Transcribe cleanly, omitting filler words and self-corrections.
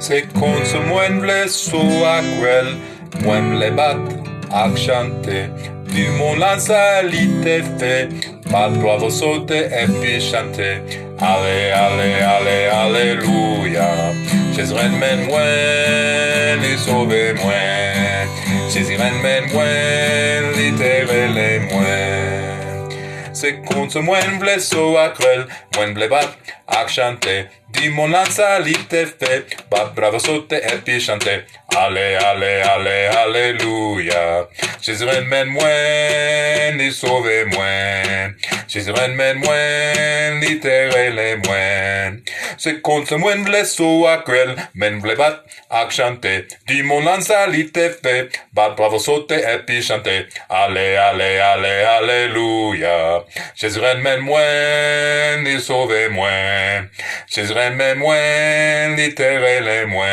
C'est contre moi v'le so aquel, moi v'le bat ak chante. Du mon lansalite fait, pas doivent sauter et puis chanter. Allez, allez, allez, alléluia. Jésus men moi, les sauver moi. Jésus men moi, libérer moi. C'est contre moi v'le so aquel, moi v'le bat ak chante. Di mon lansalite fait, pas bravo sauter et puis chanter. Allez, allez, allez, alléluia. Jésus men moi, ni sauver moi. Jésus men moi, libérer moi. C'est contre moi v'le so aquel, men v'le bat ak chanter. Di mon lansalite fait, pas bravo sauter et puis chanter. Allez, allez, allez, alléluia. Jésus men moi, ni sauver moi. Jésus men moi, libérer moi.